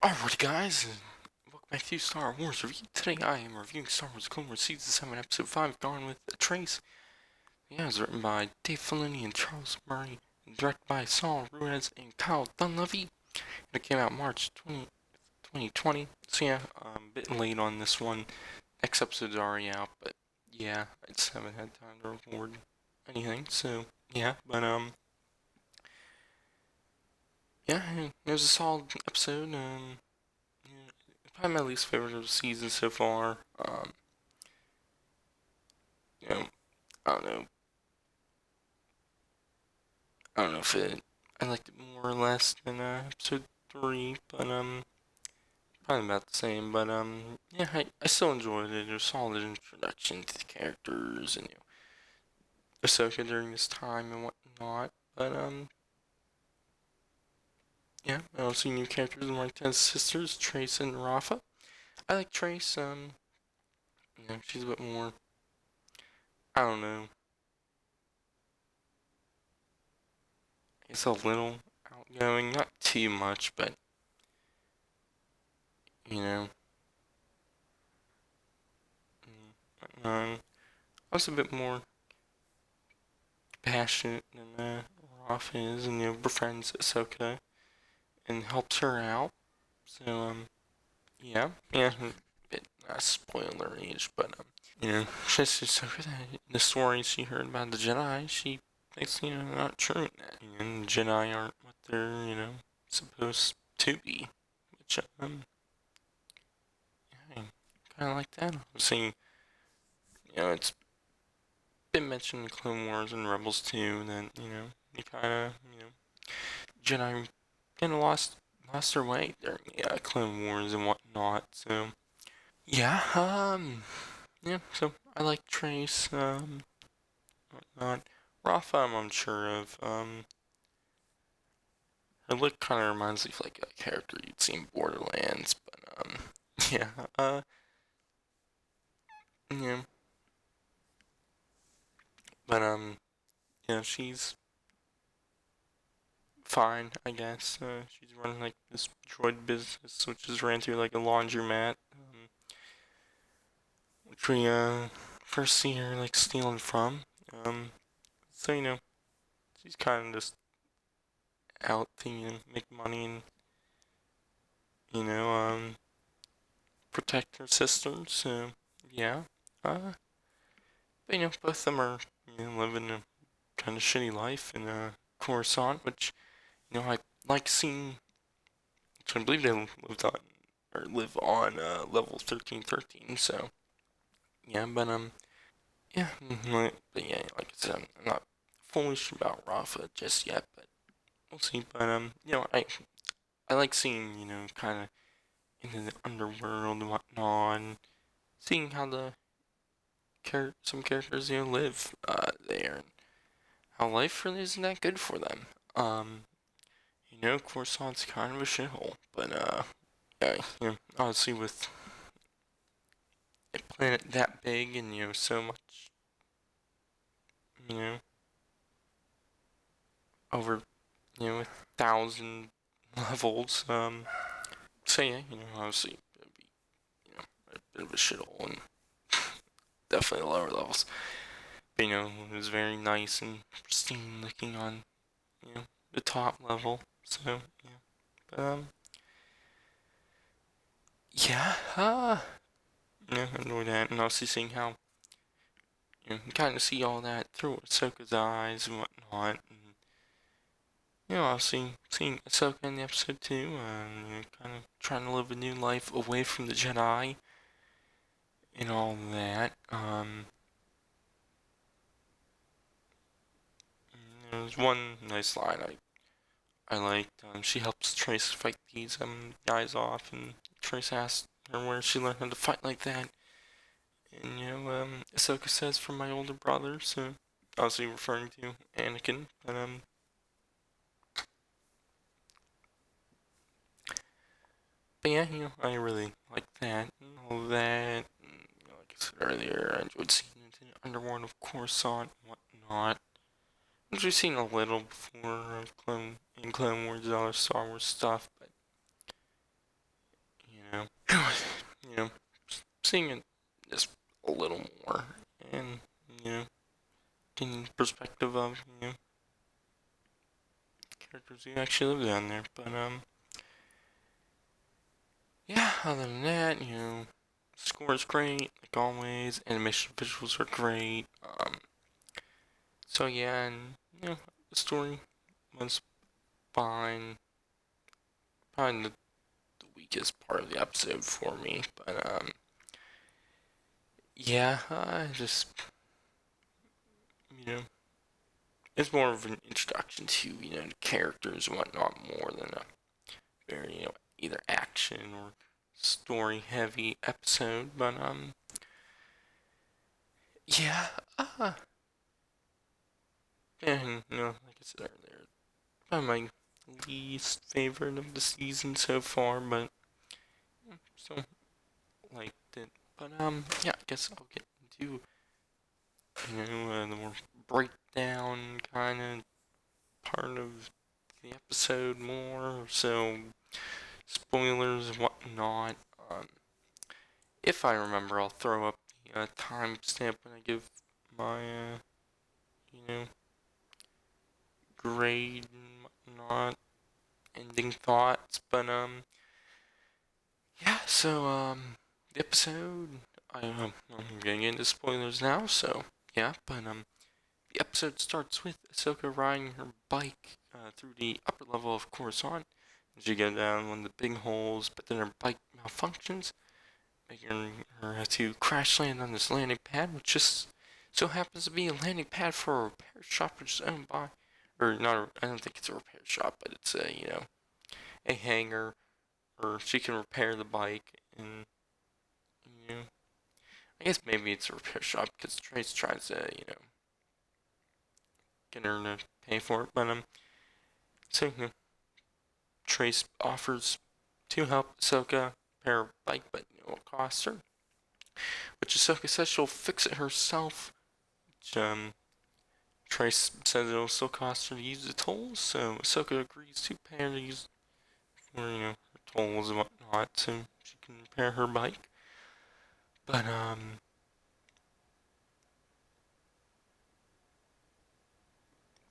Alrighty guys, and welcome back to Star Wars Review. Today I am reviewing Star Wars Clone Wars Season 7 Episode 5, Gone with a Trace. Yeah, it was written by Dave Filoni and Charles Murray, and directed by Saul Ruiz and Kyle Dunleavy. And it came out March 2020, so yeah, I'm a bit late on this one. Next episode's already out, but yeah, I just haven't had time to record anything, so yeah, but yeah, it was a solid episode. Yeah, probably my least favorite of the season so far. You know, I don't know. I don't know if I liked it more or less than episode 3, but probably about the same. But yeah, I still enjoyed it. It was a solid introduction to the characters and Ahsoka during this time and whatnot. But yeah, I don't see new characters in my 10 sisters, Trace and Rafa. I like Trace. She's a bit more. I don't know. It's a little outgoing, not too much, but you know. I was a bit more passionate than Raph is, and befriends Ahsoka and helps her out. So yeah, a bit spoiler age, but just Ahsoka. The stories she heard about the Jedi, she thinks not true in that, and the Jedi aren't what they're supposed to be, which yeah, kind of like that. I'm seeing it's been mentioned in Clone Wars and Rebels too that you kind of Jedi kind of lost their way during the Clone Wars and whatnot. So yeah, yeah. So I like Trace, whatnot. Rafa, I'm unsure of. Her look kind of reminds me of like a character you'd see in Borderlands, but yeah, yeah, but yeah, she's fine, I guess. She's running like this droid business, which is ran through like a laundromat, which we first see her like stealing from. Um, so she's kind of just out to make money and you know protect her sister. So yeah, uh, but both of them are living a kind of shitty life in Coruscant, which I like seeing. Which I believe they live on level 1313. So yeah, but yeah, but yeah, like I said, I'm not fully sure about Rafa just yet, but we'll see. But I like seeing kind of into the underworld and whatnot, and seeing how some characters live there, and how life really isn't that good for them. Coruscant's kind of a shithole, but yeah, honestly, with a planet that big and so much, you know, over 1,000 levels, so yeah, obviously it'd be a bit of a shithole and definitely lower levels. But it was very nice and pristine looking on the top level. So yeah, but yeah, yeah, I enjoyed that, and also seeing how you kind of see all that through Ahsoka's eyes and whatnot, and obviously seeing Ahsoka in the episode too, kind of trying to live a new life away from the Jedi and all that. There's one nice line I liked. She helps Trace fight these guys off, and Trace asks her where she learned how to fight like that. And Ahsoka says from my older brother, so obviously referring to Anakin. But yeah, I really like that and all that. And, like I said earlier, I enjoyed seeing into the underworld of Coruscant and whatnot. Which we've seen a little before in Clone Wars and other Star Wars stuff, but seeing it just a little more, and you know, getting perspective of characters who actually live down there. But yeah, other than that, score is great, like always. Animation visuals are great. So yeah, and the story was fine. Probably the weakest part of the episode for me, but yeah, just you know, it's more of an introduction to the characters and whatnot more than a very either action or story heavy episode. But yeah, uh, and like I said earlier, probably my least favorite of the season so far, but still liked it. But yeah, I guess I'll get into the more breakdown kind of part of the episode more. So spoilers and whatnot. Um, if I remember, I'll throw up the timestamp when I give my you know grade and whatnot, ending thoughts. But yeah. So the episode. I'm getting into spoilers now. So yeah, but the episode starts with Ahsoka riding her bike through the upper level of Coruscant. She gets down one of the big holes, but then her bike malfunctions, making her have to crash land on this landing pad, which just so happens to be a landing pad for a repair shop, which is owned by, or not. I don't think it's a repair shop, but it's a hangar, or she can repair the bike, and you know, I guess maybe it's a repair shop because Trace tries to get her to pay for it, but so Trace offers to help Ahsoka repair her bike, but it costs her. Which Ahsoka says she'll fix it herself. Which, Trace says it'll still cost her to use the tools, so Ahsoka agrees to pay her to use for, her tools and whatnot, so she can repair her bike. But,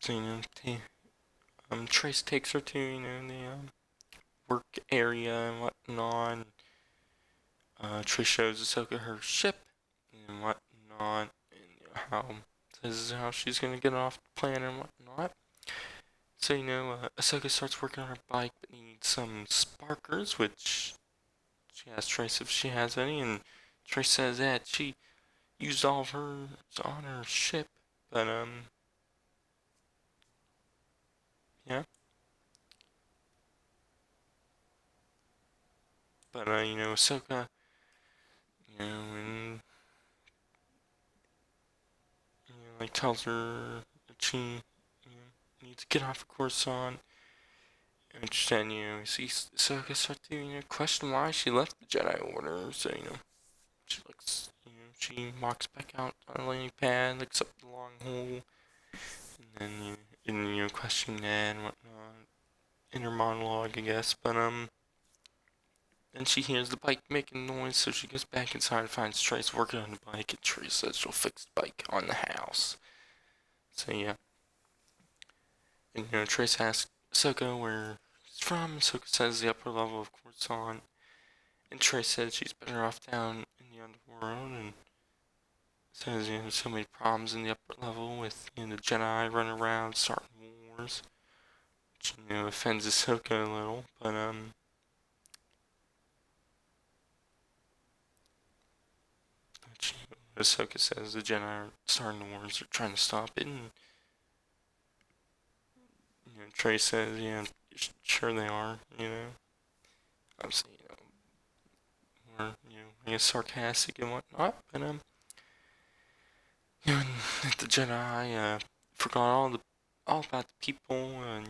so, Trace takes her to, the, work area and whatnot. And, Trace shows Ahsoka her ship and whatnot, and how this is how she's gonna get off the planet and whatnot. So Ahsoka starts working on her bike, but needs some sparkers, which she asks Trace if she has any, and Trace says that she used all of hers on her ship, but yeah, but Ahsoka, and like tells her that she needs to get off of Coruscant. Which then, see Ahsoka start to, question why she left the Jedi Order. So, she looks, she walks back out on the landing pad, looks up the long hole, and then, question that and whatnot. Inner monologue, I guess. But, then she hears the bike making noise, so she goes back inside and finds Trace working on the bike, and Trace says she'll fix the bike on the house. So, yeah. And, Trace asks Ahsoka where he's from. Ahsoka says the upper level of Coruscant. And Trace says she's better off down in the underworld, and says there's so many problems in the upper level with the Jedi running around starting wars, which offends Ahsoka a little. But which, Ahsoka says the Jedi are starting the wars, they're trying to stop it, and Trace says sure they are, obviously more I guess sarcastic and whatnot, but the Jedi forgot all about the people and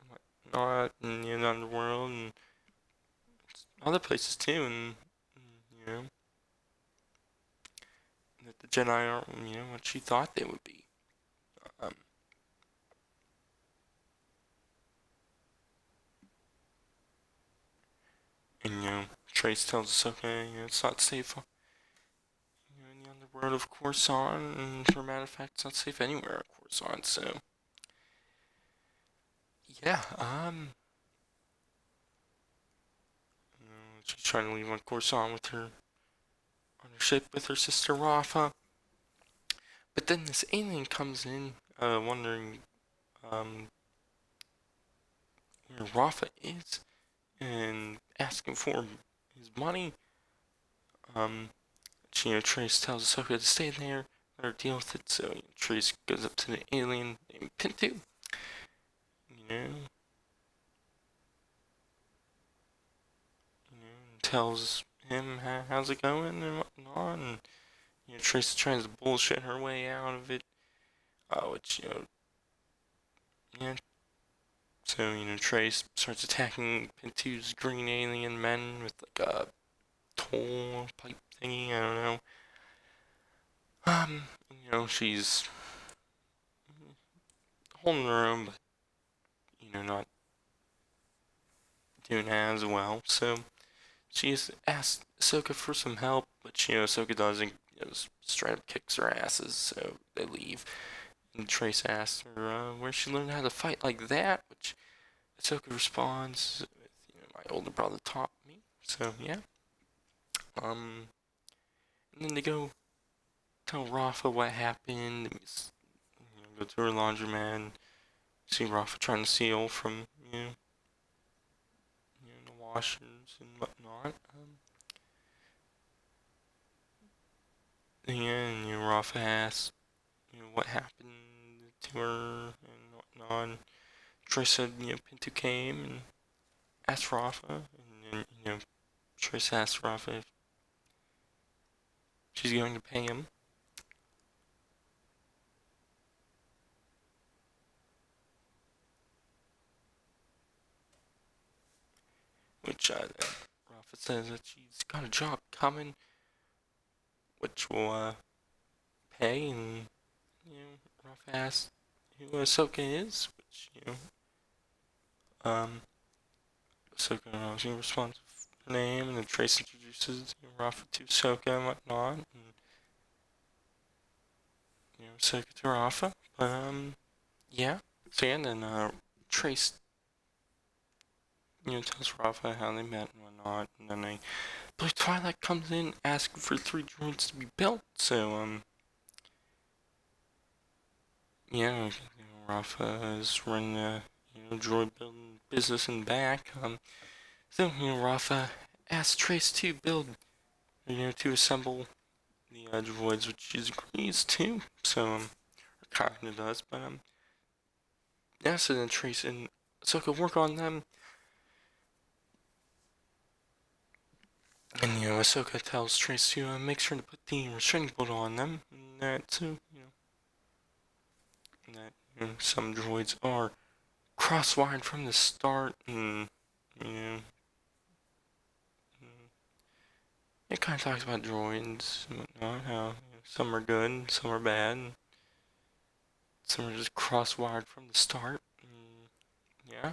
whatnot, and the underworld and other places too, and that the Jedi aren't what she thought they would be. Um, and Trace tells Ahsoka, it's not safe, in the underworld of Coruscant, and for a matter of fact, it's not safe anywhere at Coruscant, so, yeah, she's trying to leave on Coruscant with her, on her ship with her sister Rafa, but then this alien comes in, wondering, where Rafa is, and asking for his money. Trace tells Ahsoka to stay there, let her deal with it. So Trace goes up to the alien named Pintu. And tells him how's it going and whatnot. And Trace tries to bullshit her way out of it, which yeah. So Trace starts attacking Pintu's green alien men with like a toll pipe thingy. I don't know. She's holding her own, but not doing as well. So she's asked Ahsoka for some help, but Ahsoka doesn't. Straight up kicks her asses, so they leave. And Trace asks her where she learned how to fight like that, which Ahsoka responds with, my older brother taught me. So yeah. And then they go tell Rafa what happened. Go to her laundromat. See Rafa trying to steal from the washers and whatnot. And Rafa asks, what happened to her and whatnot. And Trace said, Pintu came and asked Rafa, and then Trace asked Rafa if she's going to pay him. Which Rafa says that she's got a job coming, which will pay, and Rafa asks who Ahsoka is, which Ahsoka obviously responds with her name, and then Trace introduces Rafa to Ahsoka and whatnot, and Ahsoka to Rafa, but yeah. So yeah, and then Trace tells Rafa how they met and whatnot, and then I believe Twilight comes in asking for 3 droids to be built, so yeah, Rafa is running a droid building business in the back. So Rafa asks Trace to build, to assemble the droids, which she agrees to. So kind of does, but yeah. So then Trace and Ahsoka work on them, and Ahsoka tells Trace to make sure to put the restraining bolt on them, and that some droids are cross-wired from the start, and it kind of talks about droids and whatnot, how some are good, some are bad, and some are just cross-wired from the start. And, yeah,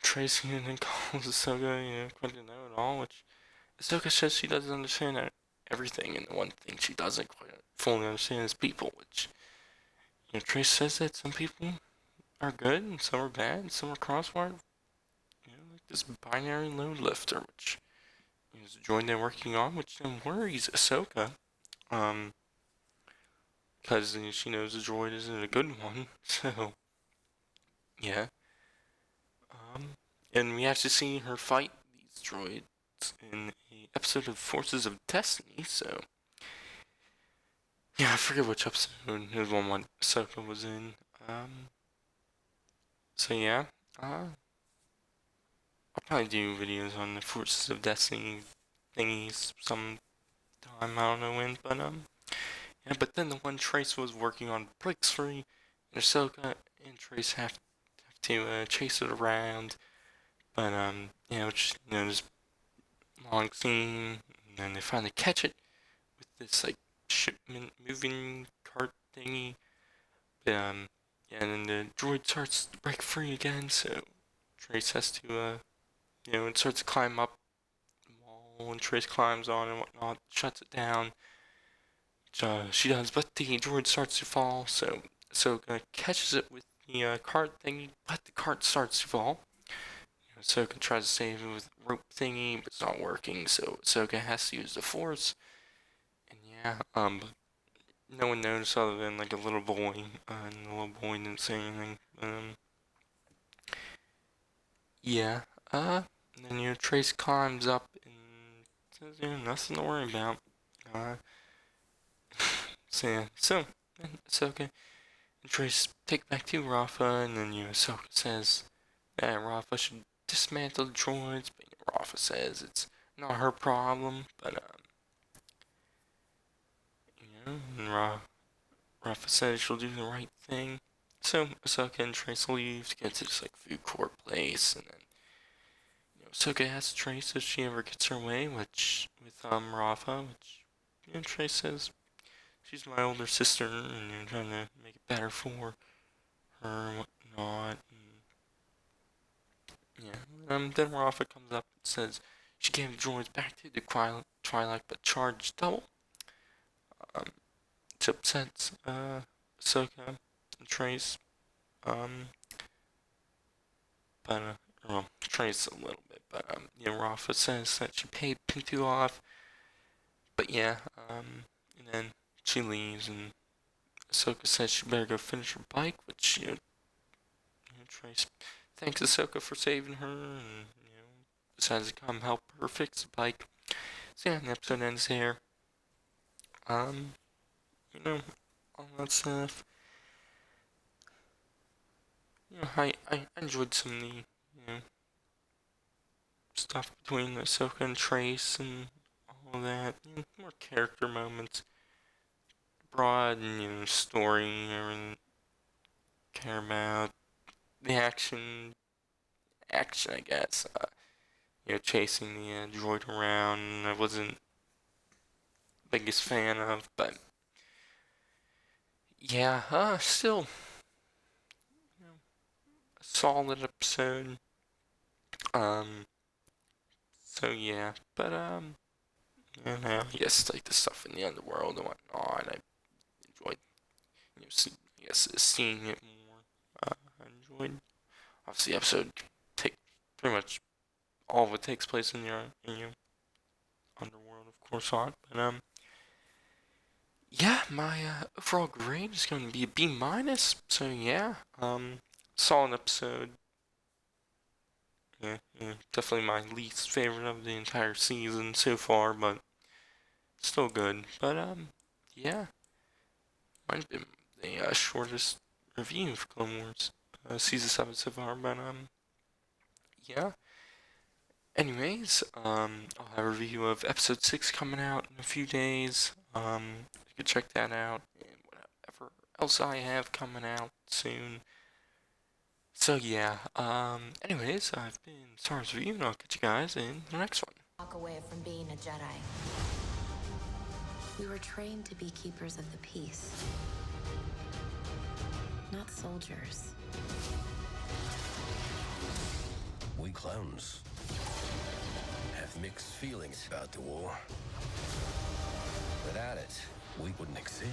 Tracy and then calls Ahsoka, quite a know-it-all, which Ahsoka says she doesn't understand everything, and the one thing she doesn't quite fully understand is people, which, Trace says that some people are good, and some are bad, and some are cross-wired, like this binary load lifter, which is a droid they're working on, which then worries Ahsoka, because she knows the droid isn't a good one, so, yeah. And we actually see her fight these droids in a episode of Forces of Destiny, so, yeah, I forget which episode it was one Ahsoka was in, so yeah, I'll probably do videos on the Forces of Destiny thingies sometime, I don't know when, but, yeah, but then the one Trace was working on breaks free, and Ahsoka and Trace have to chase it around, but, which, this long scene, and then they finally catch it with this, like, shipment moving cart thingy, but, yeah, and then the droid starts to break free again, so Trace has to, it starts to climb up the wall, and Trace climbs on and whatnot, shuts it down. She does, but the droid starts to fall, so Ahsoka catches it with the cart thingy, but the cart starts to fall. Ahsoka tries to save it with rope thingy, but it's not working, so Ahsoka has to use the Force. And yeah, no one noticed other than like a little boy, and the little boy didn't say anything. Yeah, and then Trace climbs up and says, nothing to worry about. Uh, so Ahsoka and Trace take back to Rafa, and then Ahsoka says that Rafa should dismantle the droids, but Rafa says it's not her problem, but and Rafa says she'll do the right thing. So Ahsoka and Trace leave to get to this like food court place, and then Ahsoka asks Trace if she ever gets her way, which with Rafa, which Trace says she's my older sister, and you're trying to make it better for her and whatnot. And, yeah. Then Rafa comes up and says she gave the droids back to the Twilight, but charged double. Which upsets Ahsoka and Trace. But well, Trace a little bit. But Rafa says that she paid Pintu off. But yeah, and then she leaves, and Ahsoka says she better go finish her bike, which Trace thanks Ahsoka for saving her, and decides to come help her fix the bike. So yeah, the episode ends here. All that stuff. I enjoyed some of the stuff between Ahsoka and Trace and all that. More character moments. Broad and story, everything care about. The action I guess. Chasing the droid around, I wasn't the biggest fan of, but yeah, still, a solid episode. So yeah, but yes, like the stuff in the underworld and whatnot, I enjoyed, seeing it more. I enjoyed. Obviously, the episode take pretty much all of it takes place in your underworld, of course, on. But yeah, my overall grade is going to be a B minus. So yeah, solid episode. Yeah, definitely my least favorite of the entire season so far, but still good. But yeah, might have been the shortest review of Clone Wars season 7 so far. But yeah. Anyways, I'll have a review of episode 6 coming out in a few days. You can check that out, and whatever else I have coming out soon. So yeah, anyways, I've been Stars Review, and I'll catch you guys in the next one. Walk away from being a Jedi. We were trained to be keepers of the peace, not soldiers. We clones have mixed feelings about the war. Without it, we wouldn't exist.